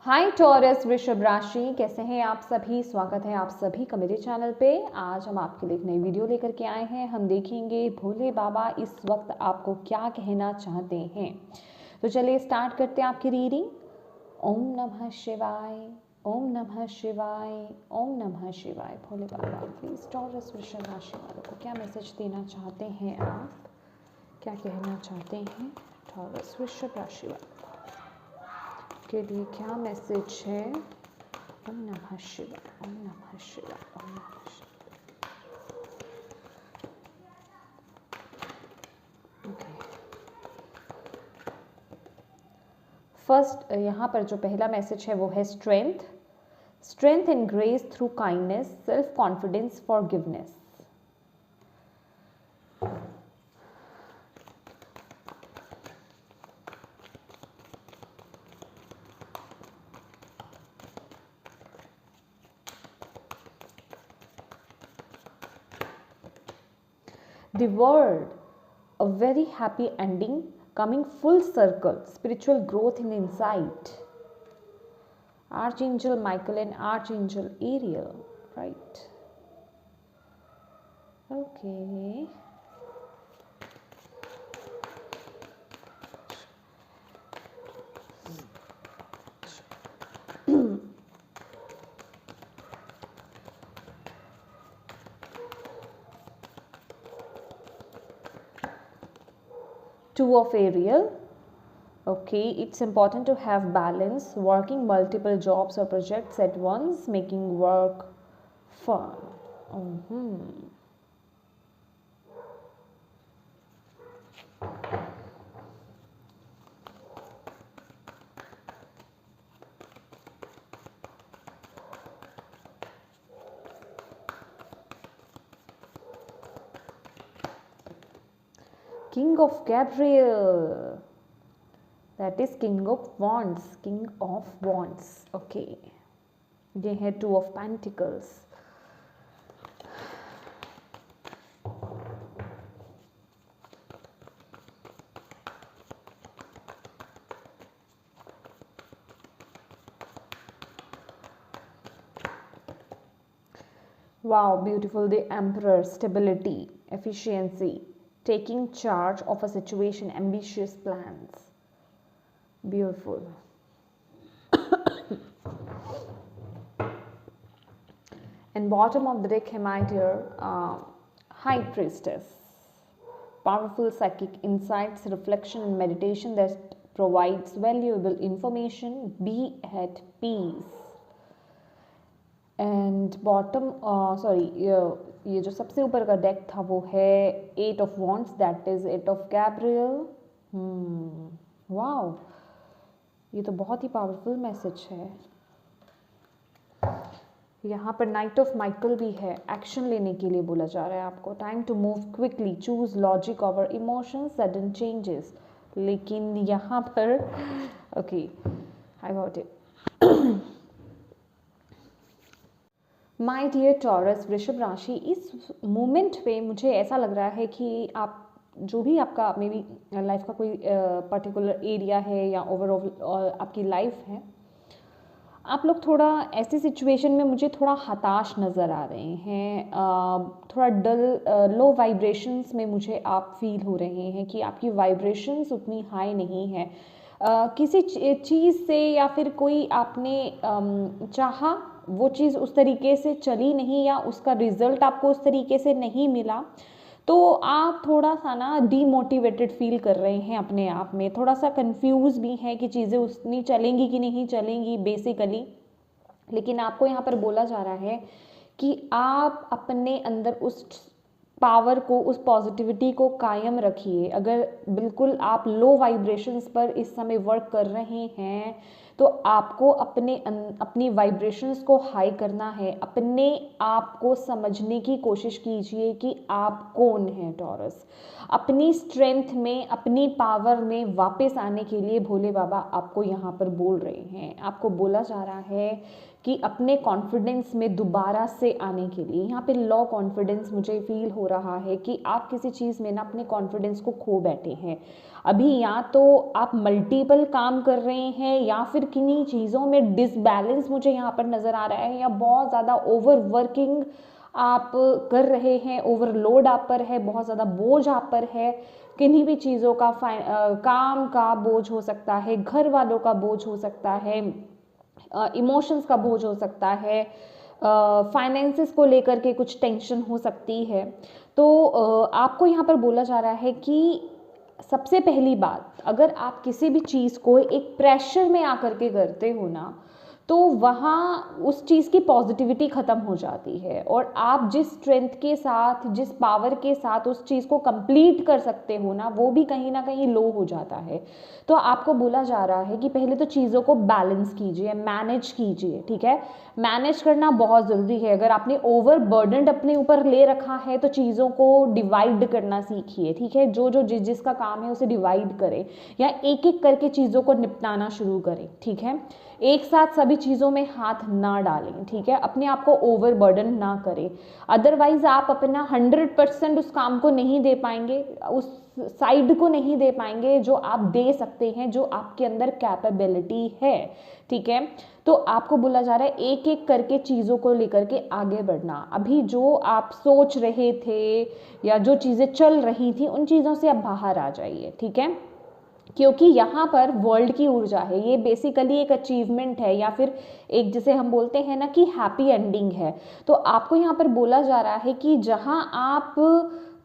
हाय taurus वृषभ राशि, कैसे हैं आप सभी। स्वागत है आप सभी का मेरे चैनल पे। आज हम आपके लिए एक नई वीडियो लेकर के आए हैं। हम देखेंगे भोले बाबा इस वक्त आपको क्या कहना चाहते हैं। तो चलिए स्टार्ट करते हैं आपकी रीडिंग। ओम नमः शिवाय, ओम नमः शिवाय, ओम नमः शिवाय। भोले बाबा प्लीज टॉरस वृषभ राशि वालों को क्या मैसेज देना चाहते हैं, आप क्या कहना चाहते हैं टॉरस वृषभ राशि वालों के लिए, क्या मैसेज है। ओम नमः शिवाय, ओम नमः शिवाय, ओम नमः शिवाय। ओके, फर्स्ट यहाँ पर जो पहला मैसेज है वो है strength, strength and grace through kindness, self confidence, forgiveness. The world, a very happy ending, coming full circle, spiritual growth in insight. Archangel Michael and Archangel Ariel, right? Okay. Two of Ariel. Okay, it's important to have balance, working multiple jobs or projects at once, making work fun. King of Gabriel, that is King of Wands, King of Wands. Okay, ये है Two of Pentacles. Wow, beautiful. The Emperor, stability, efficiency, taking charge of a situation, ambitious plans. Beautiful. And bottom of the deck, my dear, High Priestess. Powerful psychic insights, reflection and meditation that provides valuable information. Be at peace. And bottom ये जो सबसे ऊपर का deck था वो है eight of wands, that is eight of Gabriel. Wow, ये तो बहुत ही पावरफुल मैसेज है। यहाँ पर नाइट ऑफ माइकल भी है। एक्शन लेने के लिए बोला जा रहा है आपको। Time to move quickly, choose logic over emotions, sudden changes. लेकिन यहाँ पर okay, I got it. My dear Taurus वृषभ राशि, इस मोमेंट पे मुझे ऐसा लग रहा है कि आप जो भी आपका मे बी लाइफ का कोई पर्टिकुलर एरिया है या ओवरऑल आपकी लाइफ है, आप लोग थोड़ा ऐसी सिचुएशन में मुझे थोड़ा हताश नज़र आ रहे हैं। थोड़ा डल, लो वाइब्रेशंस में मुझे आप फील हो रहे हैं कि आपकी वाइब्रेशंस उतनी हाई नहीं है। किसी चीज़ से या फिर कोई आपने चाहा, वो चीज़ उस तरीके से चली नहीं या उसका रिजल्ट आपको उस तरीके से नहीं मिला, तो आप थोड़ा सा ना डीमोटिवेटेड फील कर रहे हैं अपने आप में। थोड़ा सा कंफ्यूज भी है कि चीज़ें उतनी चलेंगी कि नहीं चलेंगी बेसिकली। लेकिन आपको यहाँ पर बोला जा रहा है कि आप अपने अंदर उस पावर को, उस पॉजिटिविटी को कायम रखिए। अगर बिल्कुल आप लो वाइब्रेशंस पर इस समय वर्क कर रहे हैं तो आपको अपनी वाइब्रेशंस को हाई करना है। अपने आप को समझने की कोशिश कीजिए कि आप कौन हैं टॉरस। अपनी स्ट्रेंथ में, अपनी पावर में वापस आने के लिए भोले बाबा आपको यहाँ पर बोल रहे हैं। आपको बोला जा रहा है कि अपने कॉन्फिडेंस में दोबारा से आने के लिए, यहाँ पे लो कॉन्फिडेंस मुझे फील हो रहा है कि आप किसी चीज़ में ना अपने कॉन्फिडेंस को खो बैठे हैं। अभी या तो आप मल्टीपल काम कर रहे हैं या फिर किन्हीं चीज़ों में डिसबैलेंस मुझे यहाँ पर नज़र आ रहा है, या बहुत ज़्यादा ओवर वर्किंग आप कर रहे हैं, ओवरलोड आप पर है, बहुत ज़्यादा बोझ आप पर है, किन्हीं भी चीज़ों का काम का बोझ हो सकता है, घर वालों का बोझ हो सकता है, इमोशंस का बोझ हो सकता है, फाइनेंसेस को लेकर के कुछ टेंशन हो सकती है। तो आपको यहाँ पर बोला जा रहा है कि सबसे पहली बात, अगर आप किसी भी चीज़ को एक प्रेशर में आकर के करते हो ना, तो वहाँ उस चीज़ की पॉजिटिविटी ख़त्म हो जाती है, और आप जिस स्ट्रेंथ के साथ, जिस पावर के साथ उस चीज़ को कंप्लीट कर सकते हो ना, वो भी कहीं ना कहीं लो हो जाता है। तो आपको बोला जा रहा है कि पहले तो चीज़ों को बैलेंस कीजिए, मैनेज कीजिए, ठीक है। मैनेज करना बहुत ज़रूरी है। अगर आपने ओवर बर्डनड अपने ऊपर ले रखा है तो चीज़ों को डिवाइड करना सीखिए, ठीक है। जो जो जिसका काम है उसे डिवाइड करें, या एक एक करके चीज़ों को निपटाना शुरू करें, ठीक है। एक साथ सभी चीज़ों में हाथ ना डालें, ठीक है। अपने आप को ओवर बर्डन ना करें, अदरवाइज आप अपना 100% उस काम को नहीं दे पाएंगे, उस साइड को नहीं दे पाएंगे जो आप दे सकते हैं, जो आपके अंदर कैपेबिलिटी है, ठीक है। तो आपको बोला जा रहा है एक एक करके चीज़ों को लेकर के आगे बढ़ना। अभी जो आप सोच रहे थे या जो चीज़ें चल रही थी, उन चीज़ों से आप बाहर आ जाइए, ठीक है। क्योंकि यहाँ पर वर्ल्ड की ऊर्जा है, ये बेसिकली एक अचीवमेंट है, या फिर एक जिसे हम बोलते हैं ना कि हैप्पी एंडिंग है। तो आपको यहाँ पर बोला जा रहा है कि जहाँ आप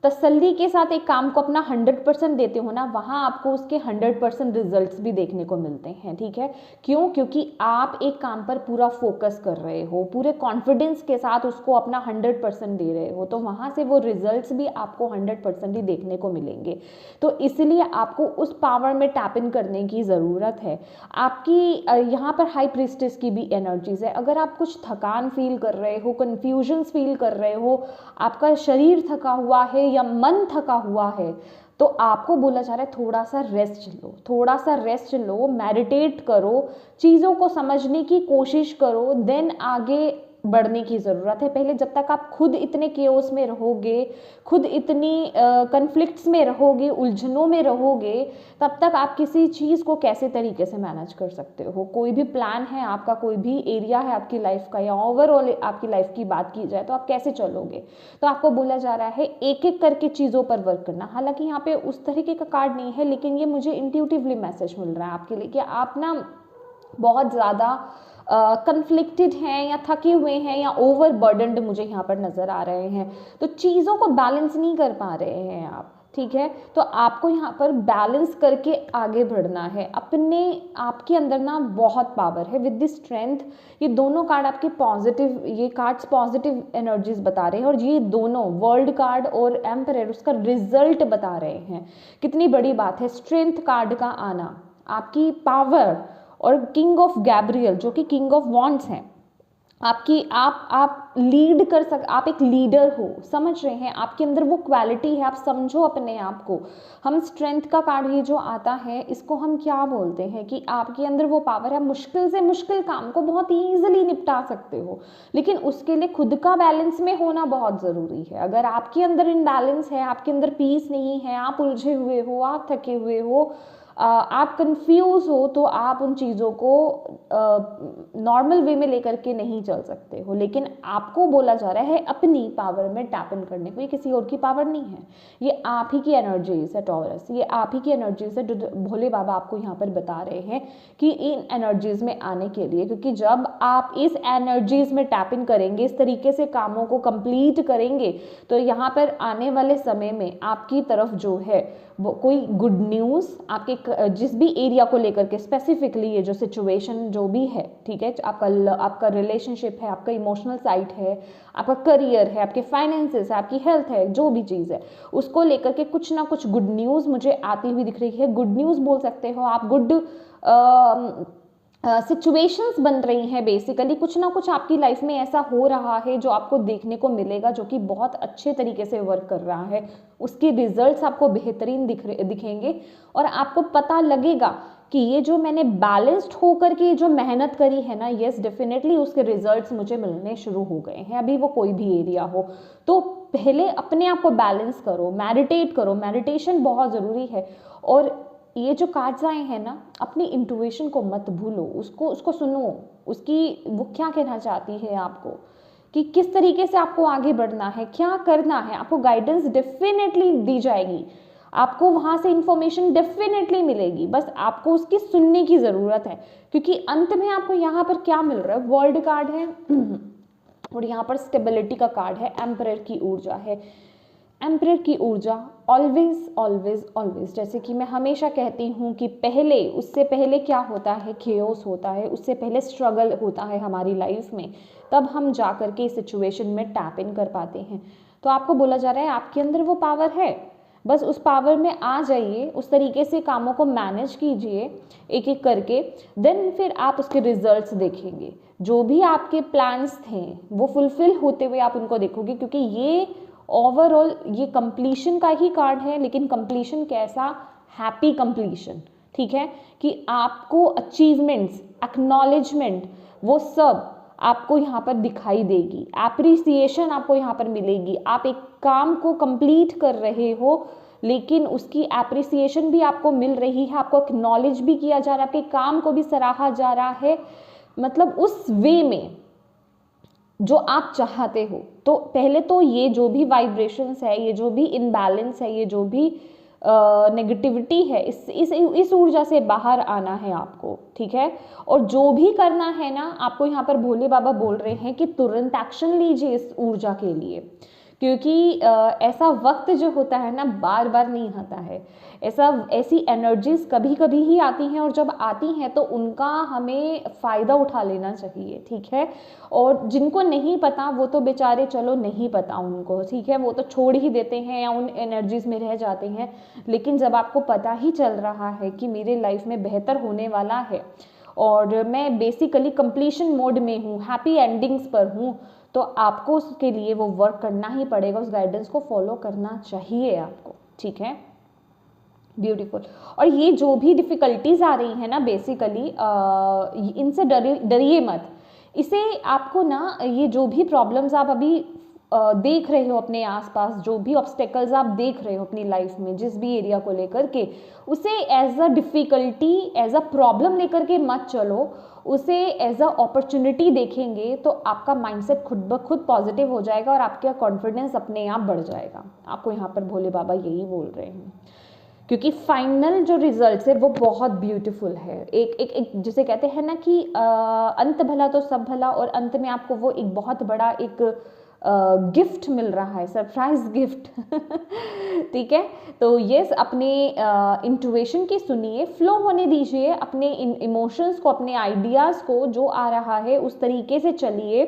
तसल्ली के साथ एक काम को अपना 100% देते हो ना, वहाँ आपको उसके 100% रिजल्ट्स भी देखने को मिलते हैं, ठीक है। क्यों? क्योंकि आप एक काम पर पूरा फोकस कर रहे हो, पूरे कॉन्फिडेंस के साथ उसको अपना 100% दे रहे हो, तो वहाँ से वो रिजल्ट्स भी आपको 100% ही देखने को मिलेंगे। तो इसलिए आपको उस पावर में टैप इन करने की ज़रूरत है। आपकी यहाँ पर हाई प्रीस्टेस की भी एनर्जीज है। अगर आप कुछ थकान फील कर रहे हो, कन्फ्यूजन्स फील कर रहे हो, आपका शरीर थका हुआ है या मन थका हुआ है, तो आपको बोला जा रहा है थोड़ा सा रेस्ट लो, थोड़ा सा रेस्ट लो, मेडिटेट करो, चीज़ों को समझने की कोशिश करो, देन आगे बढ़ने की ज़रूरत है। पहले जब तक आप खुद इतने केओस में रहोगे, खुद इतनी कन्फ्लिक्ट्स में रहोगे, उलझनों में रहोगे, तब तक आप किसी चीज़ को कैसे तरीके से मैनेज कर सकते हो। कोई भी प्लान है आपका, कोई भी एरिया है आपकी लाइफ का, या ओवरऑल आपकी लाइफ की बात की जाए तो आप कैसे चलोगे। तो आपको बोला जा रहा है एक एक करके चीज़ों पर वर्क करना। हालांकि यहाँ पे उस तरीके का कार्ड नहीं है, लेकिन ये मुझे इंट्यूटिवली मैसेज मिल रहा है आपके लिए कि आप ना बहुत ज़्यादा कन्फ्लिक्टेड हैं, या थके हुए हैं, या ओवर बर्डनड मुझे यहाँ पर नज़र आ रहे हैं। तो चीज़ों को बैलेंस नहीं कर पा रहे हैं आप, ठीक है। तो आपको यहाँ पर बैलेंस करके आगे बढ़ना है। अपने आपके अंदर ना बहुत पावर है, विद दिस स्ट्रेंथ। ये दोनों कार्ड आपके पॉजिटिव, ये कार्ड्स पॉजिटिव एनर्जीज बता रहे हैं, और ये दोनों वर्ल्ड कार्ड और एम्परर उसका रिजल्ट बता रहे हैं। कितनी बड़ी बात है स्ट्रेंथ कार्ड का आना, आपकी पावर। और किंग ऑफ गैब्रियल जो कि किंग ऑफ वॉन्ड्स हैं, आपकी आप लीड कर आप एक लीडर हो, समझ रहे हैं। आपके अंदर वो क्वालिटी है, आप समझो अपने आप को। हम स्ट्रेंथ का कार्ड ये जो आता है, इसको हम क्या बोलते हैं कि आपके अंदर वो पावर है, मुश्किल से मुश्किल काम को बहुत ईजिली निपटा सकते हो, लेकिन उसके लिए खुद का बैलेंस में होना बहुत ज़रूरी है। अगर आपके अंदर इनबैलेंस है, आपके अंदर पीस नहीं है, आप उलझे हुए हो, आप थके हुए हो, आप कंफ्यूज हो, तो आप उन चीज़ों को नॉर्मल वे में लेकर के नहीं चल सकते हो। लेकिन आपको बोला जा रहा है अपनी पावर में टैप इन करने को, ये किसी और की पावर नहीं है, ये आप ही की एनर्जीज है टॉरस, ये आप ही की एनर्जीज है, जो भोले बाबा आपको यहाँ पर बता रहे हैं कि इन एनर्जीज में आने के लिए। क्योंकि जब आप इस एनर्जीज में टैप इन करेंगे, इस तरीके से कामों को कंप्लीट करेंगे, तो यहाँ पर आने वाले समय में आपकी तरफ जो है वो कोई गुड न्यूज़, आपके जिस भी एरिया को लेकर के स्पेसिफिकली ये जो सिचुएशन जो भी है, ठीक है, आपका रिलेशनशिप है, आपका इमोशनल साइड है, आपका करियर है, आपके फाइनेंसेस है, आपकी हेल्थ है, जो भी चीज़ है उसको लेकर के कुछ ना कुछ गुड न्यूज़ मुझे आती हुई दिख रही है। गुड न्यूज़ बोल सकते हो आप, गुड सिचुएशंस बन रही हैं। बेसिकली कुछ ना कुछ आपकी लाइफ में ऐसा हो रहा है जो आपको देखने को मिलेगा, जो कि बहुत अच्छे तरीके से वर्क कर रहा है। उसके रिजल्ट्स आपको बेहतरीन दिखेंगे, और आपको पता लगेगा कि ये जो मैंने बैलेंस्ड होकर के जो मेहनत करी है ना, यस डेफिनेटली उसके रिजल्ट्स मुझे मिलने शुरू हो गए हैं। अभी वो कोई भी एरिया हो, तो पहले अपने आप को बैलेंस करो, मेडिटेट करो, मेडिटेशन बहुत ज़रूरी है। और ये जो कार्ड्स आए हैं ना, अपनी इंट्यूशन को मत भूलो, उसको सुनो, उसकी वो क्या कहना चाहती है आपको, कि किस तरीके से आपको आगे बढ़ना है, क्या करना है। आपको गाइडेंस डेफिनेटली दी जाएगी, आपको वहाँ से इंफॉर्मेशन डेफिनेटली मिलेगी, बस आपको उसकी सुनने की ज़रूरत है। क्योंकि अंत में आपको यहाँ पर क्या मिल रहा है, वर्ल्ड कार्ड है और यहाँ पर स्टेबिलिटी का कार्ड है, एम्परर की ऊर्जा है। एम्परर की ऊर्जा ऑलवेज ऑलवेज ऑलवेज, जैसे कि मैं हमेशा कहती हूँ कि पहले, उससे पहले क्या होता है, केओस होता है, उससे पहले स्ट्रगल होता है हमारी लाइफ में, तब हम जा कर के इस सिचुएशन में टैप इन कर पाते हैं। तो आपको बोला जा रहा है आपके अंदर वो पावर है, बस उस पावर में आ जाइए, उस तरीके से कामों को मैनेज कीजिए एक एक करके, देन फिर आप उसके रिजल्ट्स देखेंगे। जो भी आपके प्लान्स थे वो फुलफिल होते हुए आप उनको देखोगे, क्योंकि ये ओवरऑल ये कंप्लीशन का ही कार्ड है। लेकिन कंप्लीशन कैसा, हैप्पी कंप्लीशन, ठीक है, कि आपको अचीवमेंट्स, एक्नॉलेजमेंट, वो सब आपको यहाँ पर दिखाई देगी, एप्रिसिएशन आपको यहाँ पर मिलेगी। आप एक काम को कंप्लीट कर रहे हो लेकिन उसकी एप्रिसिएशन भी आपको मिल रही है, आपको एक्नॉलेज भी किया जा रहा है, आपके काम को भी सराहा जा रहा है, मतलब उस वे में जो आप चाहते हो। तो पहले तो ये जो भी वाइब्रेशंस है, ये जो भी इनबैलेंस है, ये जो भी नेगेटिविटी है, इस ऊर्जा से बाहर आना है आपको, ठीक है। और जो भी करना है ना, आपको यहाँ पर भोले बाबा बोल रहे हैं कि तुरंत एक्शन लीजिए इस ऊर्जा के लिए, क्योंकि ऐसा वक्त जो होता है ना, बार बार नहीं आता है। ऐसी एनर्जीज कभी कभी ही आती हैं, और जब आती हैं तो उनका हमें फ़ायदा उठा लेना चाहिए, ठीक है। और जिनको नहीं पता वो तो बेचारे, चलो नहीं पता उनको, ठीक है, वो तो छोड़ ही देते हैं या उन एनर्जीज में रह जाते हैं। लेकिन जब आपको पता ही चल रहा है कि मेरे लाइफ में बेहतर होने वाला है और मैं बेसिकली कंप्लीशन मोड में हूँ, हैप्पी एंडिंग्स पर हूँ, तो आपको उसके लिए वो वर्क करना ही पड़ेगा, उस गाइडेंस को फॉलो करना चाहिए आपको, ठीक है। ब्यूटीफुल। और ये जो भी डिफ़िकल्टीज आ रही है ना, बेसिकली इनसे डरिए मत। इसे आपको ना, ये जो भी प्रॉब्लम्स आप अभी देख रहे हो अपने आसपास, जो भी ऑब्स्टेकल्स आप देख रहे हो अपनी लाइफ में, जिस भी एरिया को लेकर के, उसे as a difficulty, as a problem लेकर के मत चलो, उसे एज अ अपॉर्चुनिटी देखेंगे तो आपका माइंडसेट खुद ब खुद पॉजिटिव हो जाएगा और आपका कॉन्फिडेंस अपने आप बढ़ जाएगा। आपको यहाँ पर भोले बाबा यही बोल रहे हैं, क्योंकि फाइनल जो रिजल्ट्स है वो बहुत ब्यूटीफुल है। एक जिसे कहते हैं ना कि अंत भला तो सब भला, और अंत में आपको वो एक बहुत बड़ा एक गिफ्ट मिल रहा है, सरप्राइज गिफ्ट ठीक है। तो यस, अपने इंट्यूशन की सुनिए, फ्लो होने दीजिए अपने इमोशंस को, अपने आइडियाज़ को, जो आ रहा है उस तरीके से चलिए,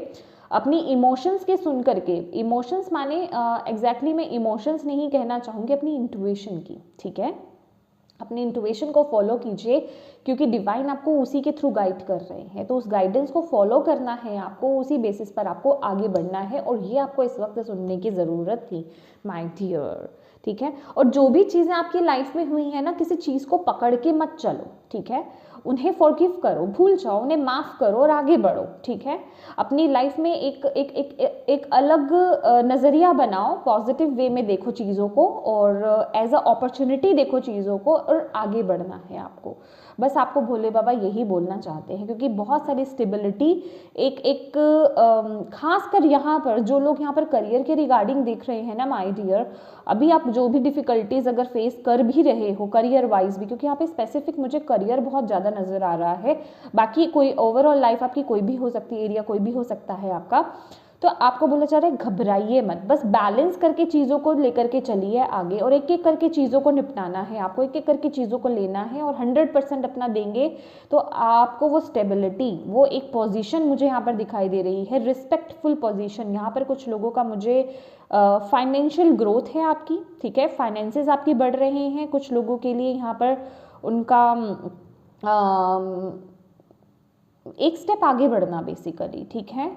अपनी इमोशंस के सुन करके। इमोशंस माने एग्जैक्टली मैं इमोशंस नहीं कहना चाहूँगी, अपनी इंट्यूशन की, ठीक है। अपनी इंट्यूशन को फॉलो कीजिए, क्योंकि डिवाइन आपको उसी के थ्रू गाइड कर रहे हैं, तो उस गाइडेंस को फॉलो करना है आपको, उसी बेसिस पर आपको आगे बढ़ना है। और ये आपको इस वक्त सुनने की ज़रूरत थी माय डियर, ठीक है। और जो भी चीज़ें आपकी लाइफ में हुई हैं ना, किसी चीज़ को पकड़ के मत चलो, ठीक है। उन्हें फॉरगिव करो, भूल जाओ, उन्हें माफ़ करो और आगे बढ़ो, ठीक है। अपनी लाइफ में एक अलग नज़रिया बनाओ, पॉजिटिव वे में देखो चीज़ों को, और एज अ अपॉर्चुनिटी देखो चीज़ों को, और आगे बढ़ना है आपको। बस आपको भोले बाबा यही बोलना चाहते हैं, क्योंकि बहुत सारी स्टेबिलिटी खास कर यहाँ पर जो लोग यहाँ पर करियर के रिगार्डिंग देख रहे हैं ना माय डियर, अभी आप जो भी डिफ़िकल्टीज़ अगर फेस कर भी रहे हो करियर वाइज भी, क्योंकि यहाँ पे स्पेसिफिक मुझे करियर बहुत ज़्यादा नज़र आ रहा है, बाकी कोई ओवरऑल लाइफ आपकी कोई भी हो सकती है, एरिया कोई भी हो सकता है आपका, तो आपको बोला जा रहा है घबराइए मत, बस बैलेंस करके चीज़ों को लेकर के चलिए आगे, और एक एक करके चीज़ों को निपटाना है आपको, एक एक करके चीज़ों को लेना है, और 100% अपना देंगे तो आपको वो स्टेबिलिटी, वो एक पोजीशन मुझे यहाँ पर दिखाई दे रही है, रिस्पेक्टफुल पोजीशन। यहाँ पर कुछ लोगों का मुझे फाइनेंशियल ग्रोथ है आपकी, ठीक है, फाइनेंसेस आपकी बढ़ रहे हैं कुछ लोगों के लिए, यहाँ पर उनका एक स्टेप आगे बढ़ना बेसिकली, ठीक है।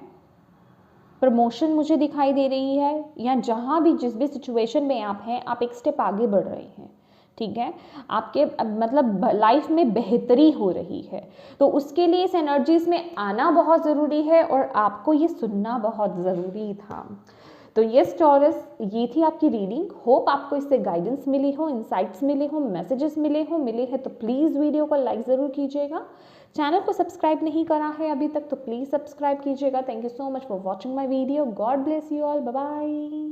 प्रमोशन मुझे दिखाई दे रही है, या जहाँ भी जिस भी सिचुएशन में आप हैं, आप एक स्टेप आगे बढ़ रहे हैं, ठीक है। आपके मतलब लाइफ में बेहतरी हो रही है, तो उसके लिए इस एनर्जीज में आना बहुत ज़रूरी है, और आपको ये सुनना बहुत ज़रूरी था। तो यस टॉरस, ये थी आपकी रीडिंग। होप आपको इससे गाइडेंस मिली हो, इंसाइट्स मिले हो, मैसेजेस मिले है तो प्लीज़ वीडियो को लाइक ज़रूर कीजिएगा। चैनल को सब्सक्राइब नहीं करा है अभी तक तो प्लीज़ सब्सक्राइब कीजिएगा। Thank you so much for watching my video. God bless you all. Bye bye.